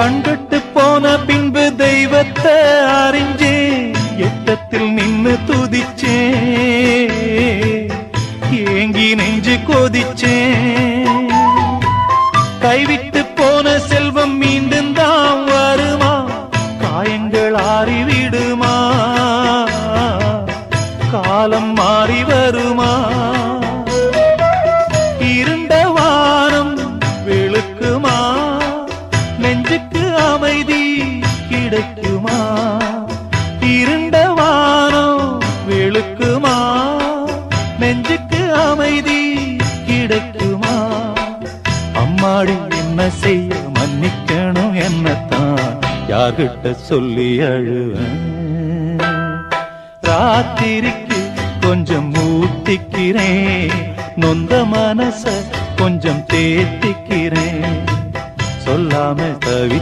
கண்டுட்டு போன பின்பு தெய்வத்தை அறிஞ்சே எட்டத்தில் நின்னு துதிச்சே ஏங்கி நெஞ்சு கொதிச்சே கைவிட்டு போன செல்வம் மீண்டும் தான் வருமா காயங்கள் ஆறிவிடுமா காலம் மாறி வருமா இருண்ட வானம் வெளுக்குமா நெஞ்சுக்கு அமைதி கிடைக்குமா இருண்ட வானம் வெளுக்குமா நெஞ்சுக்கு அமைதி கிடைக்குமா அம்மாடி என்ன செய்ய மன்னிக்கணும் என்னத்தான் யார்கிட்ட சொல்லி அழுவேன் ராத்திரிக்கு கொஞ்சம் ஊத்திக்கிறேன் நொந்த மனச கொஞ்சம் தேத்திக்கிறேன் சொல்லாம தவி